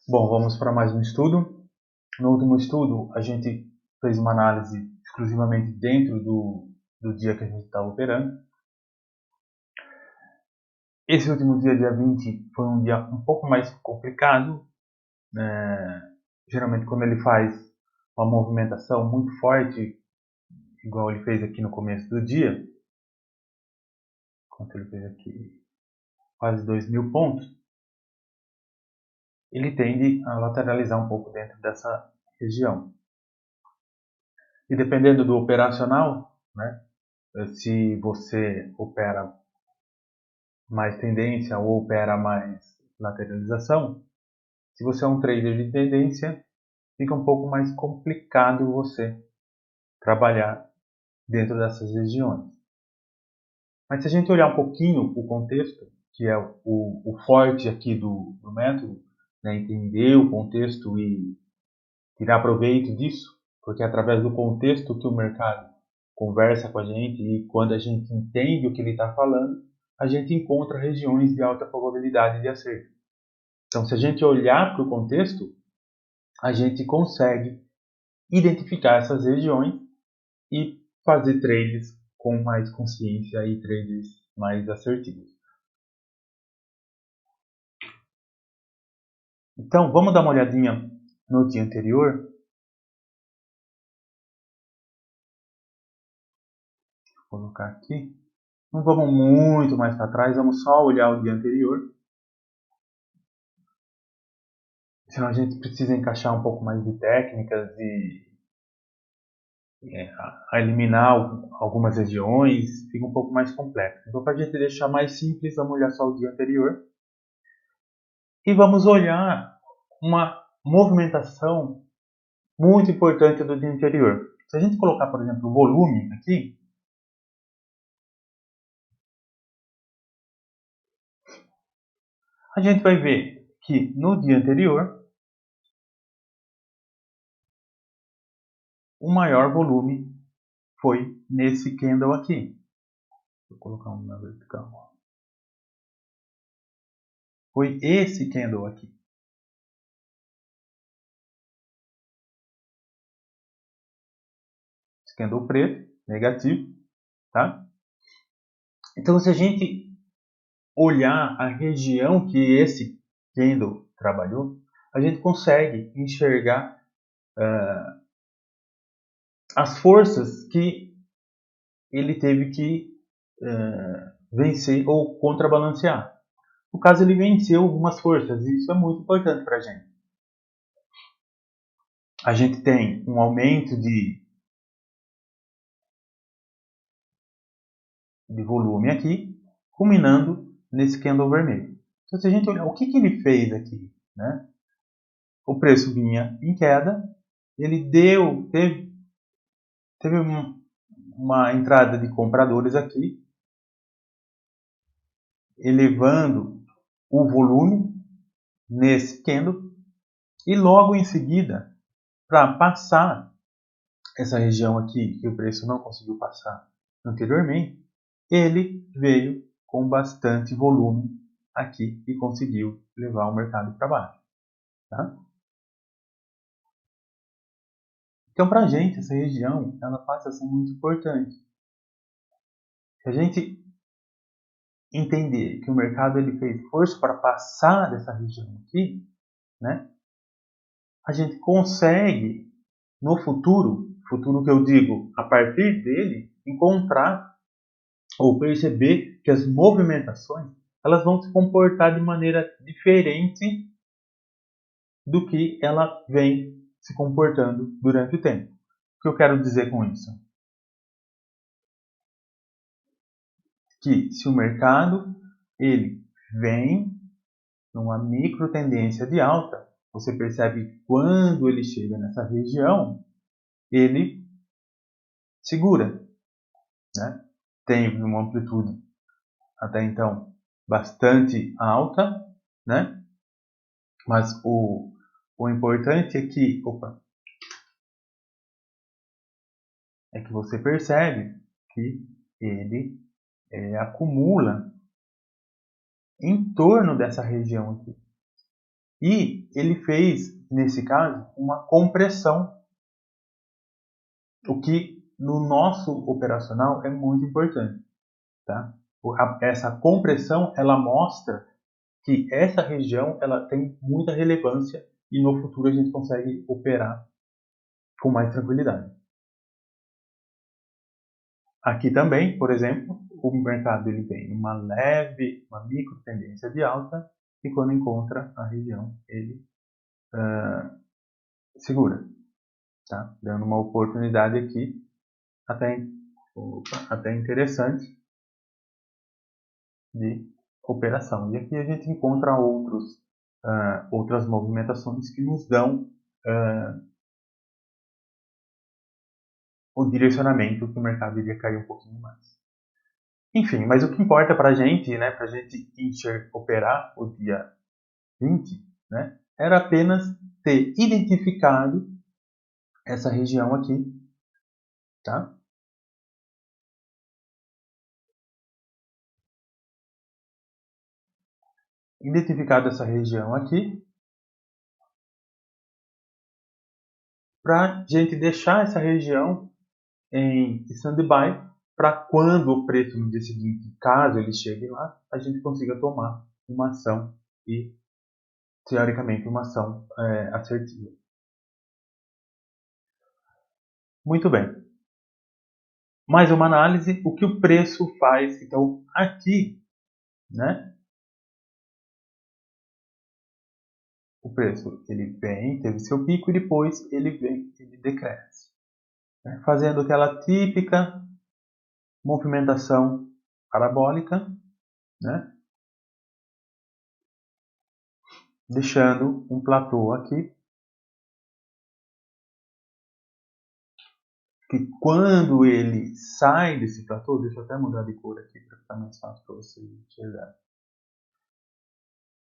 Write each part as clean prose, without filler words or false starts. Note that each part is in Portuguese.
Bom, vamos para mais um estudo. No último estudo, a gente fez uma análise exclusivamente dentro do dia que a gente estava operando. Esse último dia, dia 20, foi um dia um pouco mais complicado. Geralmente, quando ele faz uma movimentação muito forte, igual ele fez aqui no começo do dia, quanto ele fez aqui, quase 2.000 pontos, ele tende a lateralizar um pouco dentro dessa região. E dependendo do operacional, né, se você opera mais tendência ou opera mais lateralização, se você é um trader de tendência, fica um pouco mais complicado você trabalhar dentro dessas regiões. Mas se a gente olhar um pouquinho o contexto, que é o forte aqui do método, né, entender o contexto e tirar proveito disso, porque é através do contexto que o mercado conversa com a gente e quando a gente entende o que ele está falando, a gente encontra regiões de alta probabilidade de acerto. Então, se a gente olhar para o contexto, a gente consegue identificar essas regiões e fazer trades com mais consciência e trades mais assertivos. Então, vamos dar uma olhadinha no dia anterior. Vou colocar aqui. Não vamos muito mais para trás, vamos só olhar o dia anterior. Senão a gente precisa encaixar um pouco mais de técnicas e a eliminar algumas regiões, fica um pouco mais complexo. Então, para a gente deixar mais simples, vamos olhar só o dia anterior. E vamos olhar uma movimentação muito importante do dia anterior. Se a gente colocar, por exemplo, o volume aqui, a gente vai ver que no dia anterior, o maior volume foi nesse candle aqui. Vou colocar um na vertical. Foi esse candle aqui. Esse candle preto, negativo, tá? Então, se a gente olhar a região que esse candle trabalhou, a gente consegue enxergar as forças que ele teve que vencer ou contrabalancear. No caso, ele venceu algumas forças e isso é muito importante para a gente. A gente tem um aumento de volume aqui, culminando nesse candle vermelho. Então, se a gente olhar o que ele fez aqui, né? O preço vinha em queda, ele teve uma entrada de compradores aqui, elevando o volume nesse candle e logo em seguida, para passar essa região aqui que o preço não conseguiu passar anteriormente, ele veio com bastante volume aqui e conseguiu levar o mercado para baixo. Tá? Então, para a gente, essa região ela passa a ser muito importante. Se a gente entender que o mercado ele fez força para passar dessa região aqui, né, a gente consegue, no futuro que eu digo, a partir dele, encontrar ou perceber que as movimentações elas vão se comportar de maneira diferente do que ela vem se comportando durante o tempo. O que eu quero dizer com isso? Que se o mercado ele vem numa micro tendência de alta, você percebe que quando ele chega nessa região, ele segura, né? Tem uma amplitude até então bastante alta, né? Mas o importante é que, é que você percebe que ele acumula em torno dessa região aqui. E ele fez, nesse caso, uma compressão, o que no nosso operacional é muito importante. Tá? Essa compressão ela mostra que essa região ela tem muita relevância e no futuro a gente consegue operar com mais tranquilidade. Aqui também, por exemplo, o mercado ele tem uma micro tendência de alta e quando encontra a região ele segura, tá? Dando uma oportunidade aqui até interessante de operação. E aqui a gente encontra outras movimentações que nos dão o direcionamento que o mercado iria cair um pouquinho mais. Enfim, mas o que importa para a gente, né, para a gente operar o dia 20, né, era apenas ter identificado essa região aqui, tá? Identificado essa região aqui, para a gente deixar essa região em stand-by, para quando o preço no dia seguinte, caso ele chegue lá, a gente consiga tomar uma ação e, teoricamente, uma ação assertiva. Muito bem. Mais uma análise, o que o preço faz. Então, aqui, né, o preço ele vem, teve seu pico e depois ele decresce, né, fazendo aquela típica movimentação parabólica, né, deixando um platô aqui, que quando ele sai desse platô, deixa eu até mudar de cor aqui para ficar mais fácil para vocês enxergarem.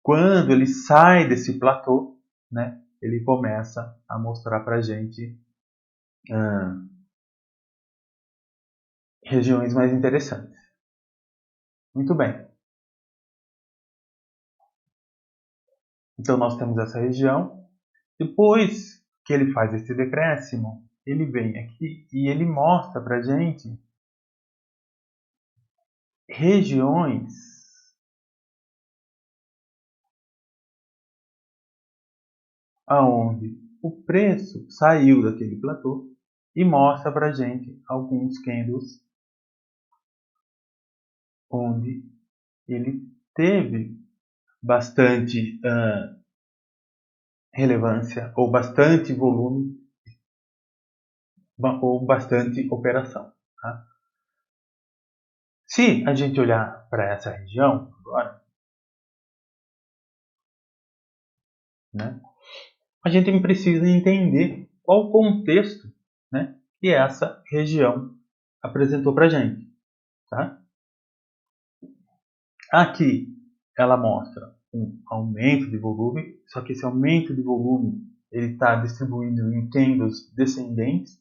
Quando ele sai desse platô, né, ele começa a mostrar para a gente regiões mais interessantes. Muito bem. Então nós temos essa região. Depois que ele faz esse decréscimo, ele vem aqui e ele mostra para a gente regiões aonde o preço saiu daquele platô e mostra para a gente alguns candles onde ele teve bastante relevância ou bastante volume ou bastante operação. Tá? Se a gente olhar para essa região agora, né, a gente precisa entender qual o contexto, né, que essa região apresentou para a gente. Tá? Aqui ela mostra um aumento de volume, só que esse aumento de volume ele está distribuído em candles descendentes,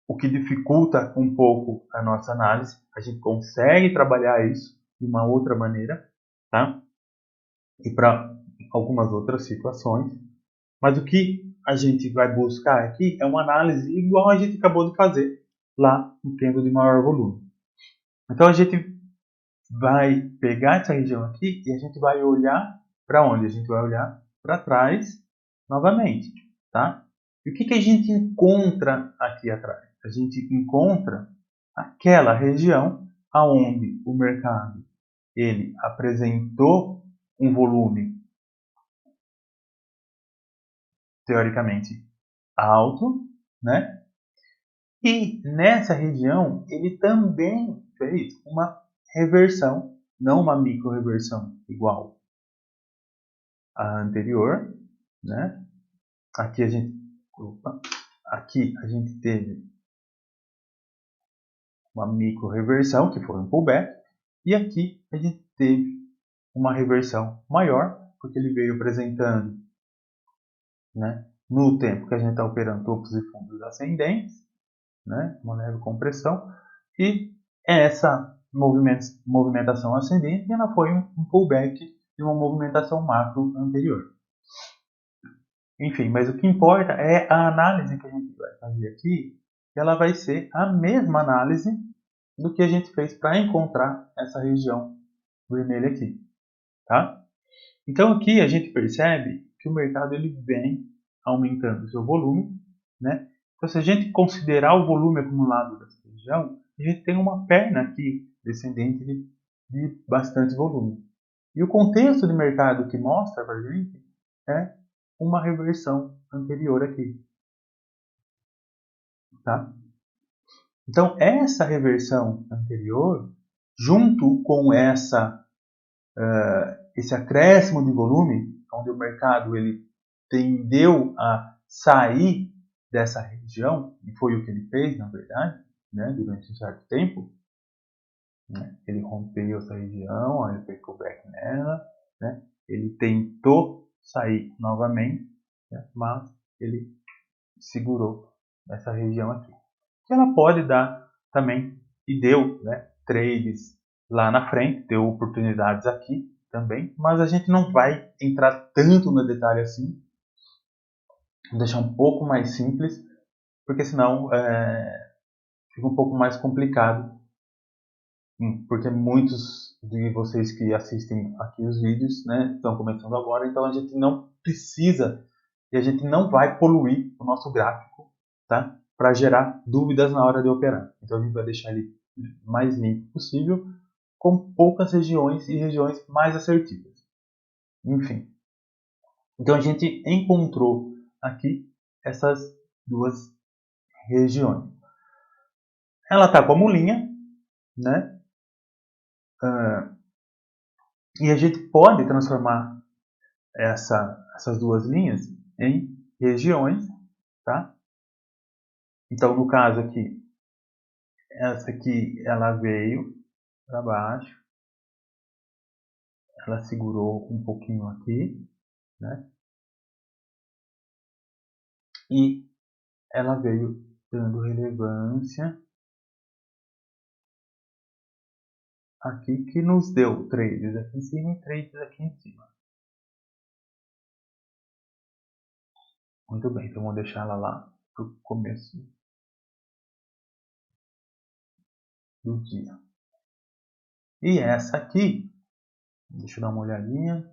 o que dificulta um pouco a nossa análise. A gente consegue trabalhar isso de uma outra maneira, tá? E para algumas outras situações. Mas o que a gente vai buscar aqui é uma análise igual a gente acabou de fazer lá no candle de maior volume. Então a gente vai pegar essa região aqui e a gente vai olhar para onde? A gente vai olhar para trás novamente, tá? E o que a gente encontra aqui atrás? A gente encontra aquela região aonde o mercado ele apresentou um volume teoricamente alto, né? E nessa região ele também fez uma reversão, não uma micro reversão igual à anterior, né? Aqui a gente teve uma micro reversão que foi um pullback e aqui a gente teve uma reversão maior porque ele veio apresentando, né, no tempo que a gente está operando topos e fundos ascendentes, né, uma leve compressão, e essa movimentação ascendente ela foi um pullback de uma movimentação macro anterior. Enfim, mas o que importa é a análise que a gente vai fazer aqui, que ela vai ser a mesma análise do que a gente fez para encontrar essa região vermelha aqui, tá? Então aqui a gente percebe que o mercado ele vem aumentando o seu volume, né? Então se a gente considerar o volume acumulado dessa região, a gente tem uma perna aqui descendente de bastante volume. E o contexto de mercado que mostra para a gente é uma reversão anterior aqui, tá? Então essa reversão anterior, junto com esse acréscimo de volume, onde o mercado ele tendeu a sair dessa região, e foi o que ele fez, na verdade, né, durante um certo tempo, né, ele rompeu essa região, aí ele fez pullback nela, né, ele tentou sair novamente, né, mas ele segurou essa região aqui. Que ela pode dar também, e deu, né, trades lá na frente, deu oportunidades aqui também, mas a gente não vai entrar tanto no detalhe assim, vou deixar um pouco mais simples, porque senão fica um pouco mais complicado, porque muitos de vocês que assistem aqui os vídeos, né, estão começando agora, então a gente não precisa e a gente não vai poluir o nosso gráfico, tá? Para gerar dúvidas na hora de operar. Então a gente vai deixar ele mais limpo possível, com poucas regiões e regiões mais assertivas. Enfim, então a gente encontrou aqui essas duas regiões. Ela está como linha, né? E a gente pode transformar essas duas linhas em regiões, tá? Então, no caso aqui, essa aqui ela veio para baixo, ela segurou um pouquinho aqui, né? E ela veio dando relevância aqui, que nos deu trades aqui em cima e trades aqui em cima. Muito bem, então vou deixar ela lá para o começo do dia. E essa aqui, deixa eu dar uma olhadinha,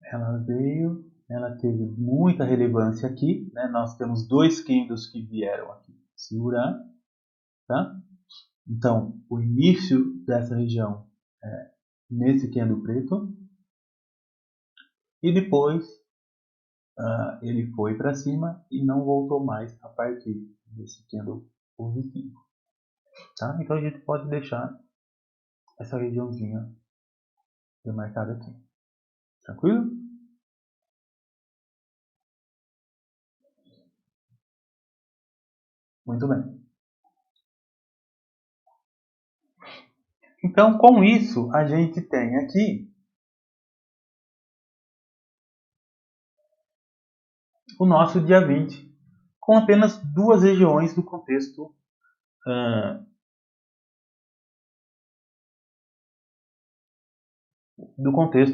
ela veio, ela teve muita relevância aqui, né? Nós temos dois candles que vieram aqui segurar, tá? Então, o início dessa região é nesse candle preto, e depois ele foi para cima e não voltou mais a partir desse candle positivo, tá? Então a gente pode deixar essa regiãozinha demarcada aqui, tranquilo? Muito bem. Então, com isso, a gente tem aqui o nosso dia 20, com apenas duas regiões do contexto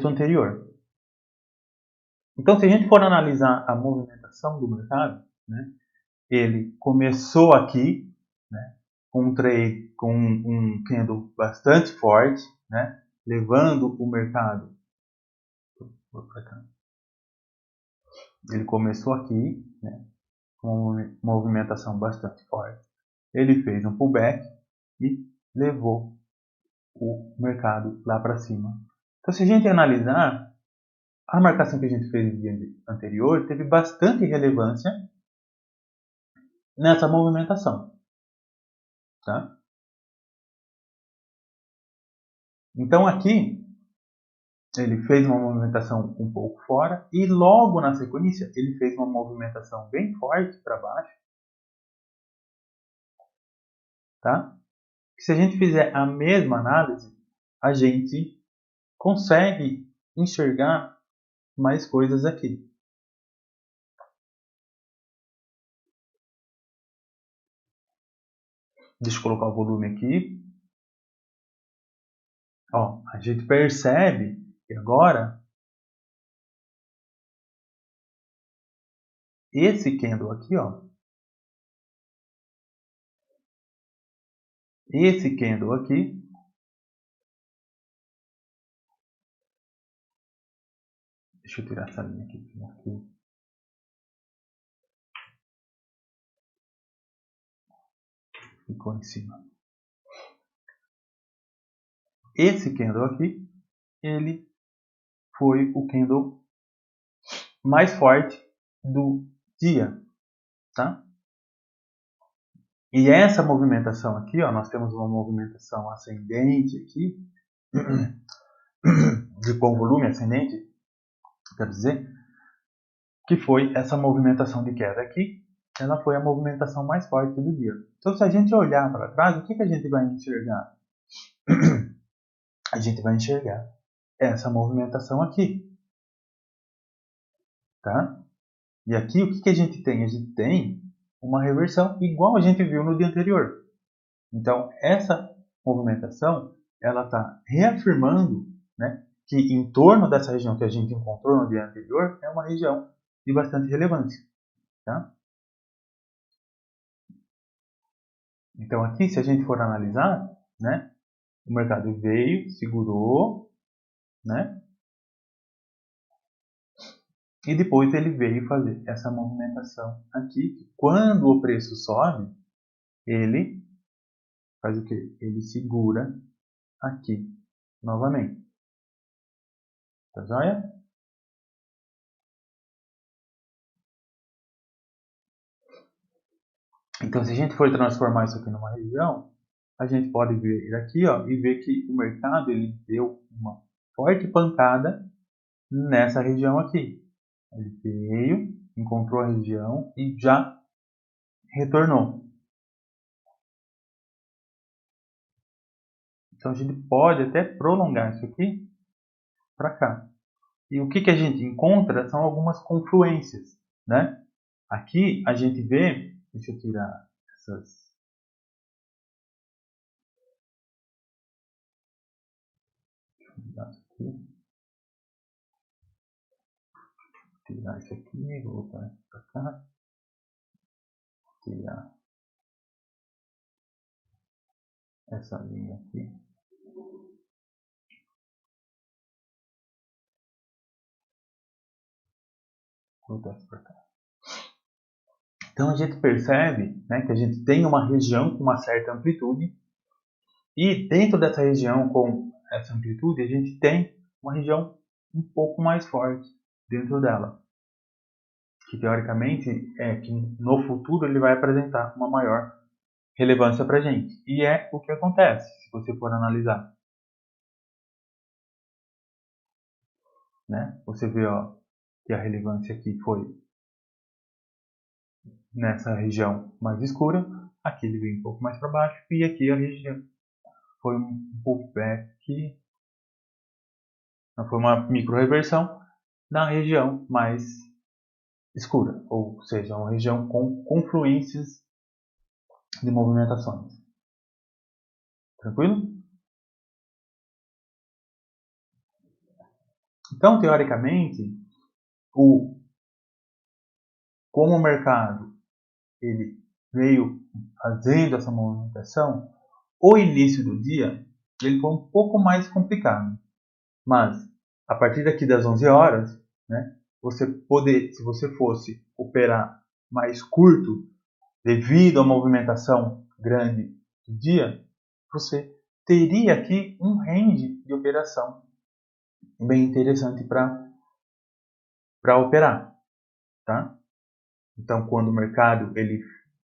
anterior. Então, se a gente for analisar a movimentação do mercado, né, ele começou aqui, né, com um trade, com um candle bastante forte, né, levando o mercado. Ele começou aqui, né, com uma movimentação bastante forte. Ele fez um pullback e levou o mercado lá para cima. Então, se a gente analisar, a marcação que a gente fez no dia anterior teve bastante relevância nessa movimentação, tá? Então aqui ele fez uma movimentação um pouco fora e logo na sequência ele fez uma movimentação bem forte para baixo, tá? Se a gente fizer a mesma análise, a gente consegue enxergar mais coisas aqui. Deixa eu colocar o volume aqui. Ó, a gente percebe que agora esse candle aqui, ó, esse candle aqui, deixa eu tirar essa linha aqui. Ficou em cima. Esse candle aqui, ele foi o candle mais forte do dia, tá? E essa movimentação aqui, ó, nós temos uma movimentação ascendente aqui, de bom volume ascendente, quer dizer, que foi essa movimentação de queda aqui, ela foi a movimentação mais forte do dia. Então, se a gente olhar para trás, o que a gente vai enxergar? A gente vai enxergar essa movimentação aqui, tá? E aqui, o que a gente tem? A gente tem uma reversão igual a gente viu no dia anterior. Então, essa movimentação, ela está reafirmando, né, que em torno dessa região que a gente encontrou no dia anterior, é uma região de bastante relevância, tá? Então, aqui, se a gente for analisar, né, o mercado veio, segurou, né, e depois ele veio fazer essa movimentação aqui, que quando o preço sobe, ele faz o quê? Ele segura aqui novamente. Tá joia? Então, se a gente for transformar isso aqui numa região, a gente pode vir aqui, ó, e ver que o mercado ele deu uma forte pancada nessa região aqui. Ele veio, encontrou a região e já retornou. Então, a gente pode até prolongar isso aqui para cá. E o que a gente encontra são algumas confluências, né? Aqui a gente vê, deixa eu tirar essas. Tirar isso aqui, voltar para cá, tirar essa linha aqui. Voltar para cá. Então a gente percebe, né, que a gente tem uma região com uma certa amplitude e dentro dessa região com essa amplitude a gente tem uma região um pouco mais forte dentro dela, que teoricamente é que no futuro ele vai apresentar uma maior relevância para a gente. E é o que acontece, se você for analisar. Né? Você vê, ó, que a relevância aqui foi nessa região mais escura, aqui ele veio um pouco mais para baixo, e aqui a região foi um pullback, foi uma micro reversão na região mais escura, ou seja, uma região com confluências de movimentações. Tranquilo? Então, teoricamente, como o mercado ele veio fazendo essa movimentação, o início do dia ele foi um pouco mais complicado. Mas, a partir daqui das 11 horas, né, se você fosse operar mais curto, devido à movimentação grande do dia, você teria aqui um range de operação bem interessante para operar, tá? Então, quando o mercado ele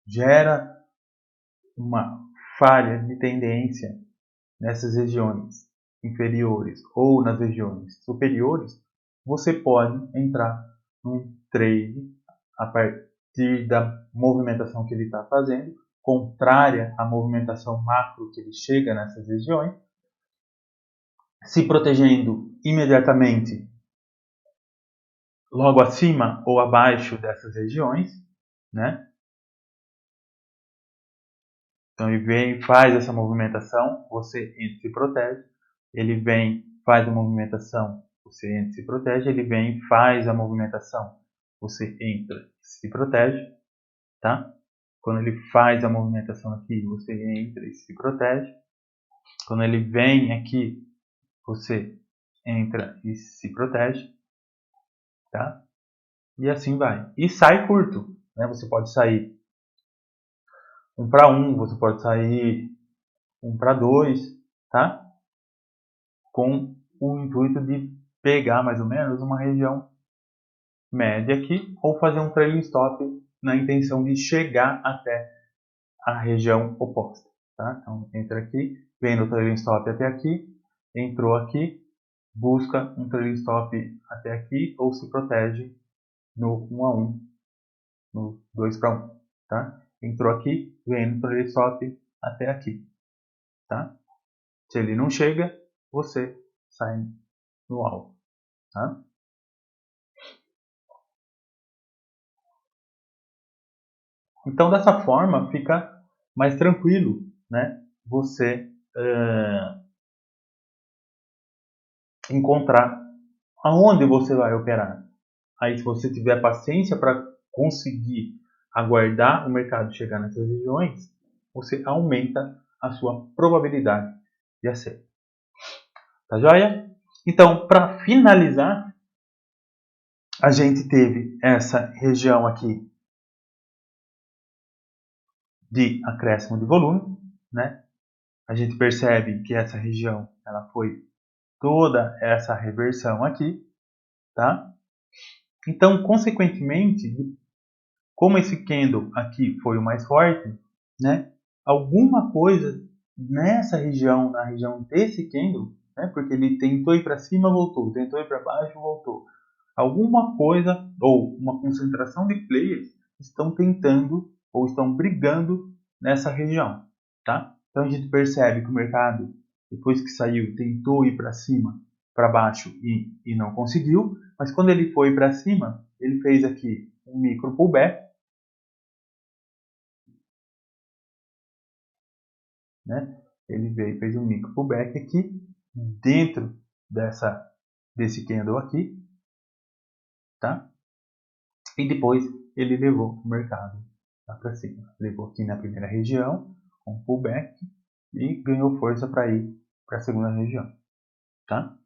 gera uma falha de tendência nessas regiões inferiores ou nas regiões superiores, você pode entrar num trade a partir da movimentação que ele está fazendo, contrária à movimentação macro que ele chega nessas regiões, se protegendo imediatamente logo acima ou abaixo dessas regiões, né? Então ele vem, faz essa movimentação, você entra e se protege. Ele vem, faz a movimentação, você entra e se protege. Ele vem, faz a movimentação, você entra se protege, tá? Quando ele faz a movimentação aqui, você entra e se protege. Quando ele vem aqui, você entra e se protege, tá? E assim vai. E sai curto, né? Você pode sair 1 para 1, você pode sair 1 para 2, tá? Com o intuito de pegar mais ou menos uma região média aqui, ou fazer um trailing stop na intenção de chegar até a região oposta, tá? Então entra aqui, vem no trailing stop até aqui, entrou aqui, busca um trailing stop até aqui, ou se protege no 1 a 1, no 2 para 1, tá? Entrou aqui, vem no trailing stop até aqui, tá? Se ele não chega, você sai no alvo, tá? Então dessa forma fica mais tranquilo, né? Você encontrar aonde você vai operar. Aí se você tiver paciência para conseguir aguardar o mercado chegar nessas regiões, você aumenta a sua probabilidade de acerto. Tá joia? Então, para finalizar, a gente teve essa região aqui de acréscimo de volume, né? A gente percebe que essa região ela foi toda essa reversão aqui, tá? Então, consequentemente, como esse candle aqui foi o mais forte, né? Alguma coisa nessa região, na região desse candle, né? Porque ele tentou ir para cima, voltou, tentou ir para baixo, voltou. Alguma coisa ou uma concentração de players estão tentando ou estão brigando nessa região, tá? Então a gente percebe que o mercado, depois que saiu, tentou ir para cima, para baixo e não conseguiu, mas quando ele foi para cima, ele fez aqui um micro pullback, né? Ele veio, fez um micro pullback aqui dentro desse candle aqui, tá? E depois ele levou o mercado lá para cima. Levou aqui na primeira região, um pullback, e ganhou força para ir para a segunda região, tá?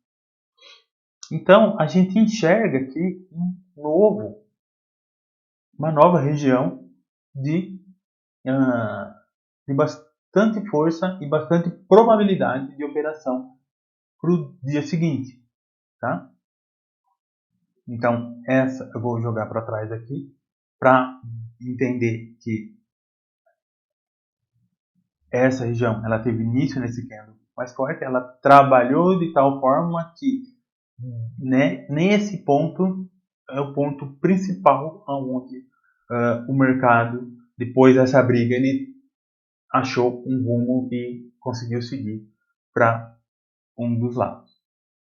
Então a gente enxerga aqui uma nova região de bastante força e bastante probabilidade de operação para o dia seguinte, tá? Então essa eu vou jogar para trás aqui para entender que essa região ela teve início nesse candle mais forte, ela trabalhou de tal forma que, né, nesse ponto é o ponto principal onde o mercado, depois dessa briga, ele achou um rumo e conseguiu seguir para um dos lados,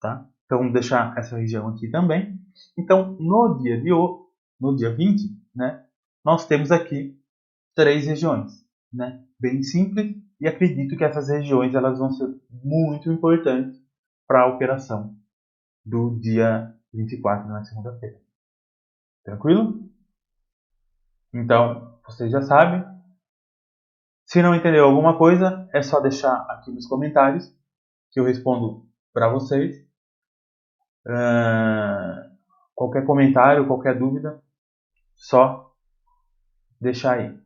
tá? Então vamos deixar essa região aqui também. Então no dia 20, né, nós temos aqui 3 regiões, né? Bem simples, e acredito que essas regiões elas vão ser muito importantes para a operação do dia 24, na segunda-feira. Tranquilo? Então, vocês já sabem. Se não entendeu alguma coisa, é só deixar aqui nos comentários que eu respondo para vocês. Qualquer comentário, qualquer dúvida, só deixar aí,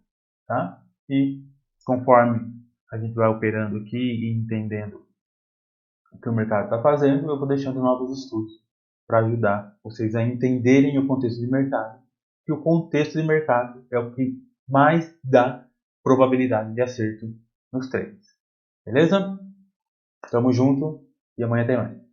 tá? E conforme a gente vai operando aqui e entendendo o que o mercado está fazendo, eu vou deixando novos estudos para ajudar vocês a entenderem o contexto de mercado. Que o contexto de mercado é o que mais dá probabilidade de acerto nos trades. Beleza? Tamo junto e amanhã tem mais.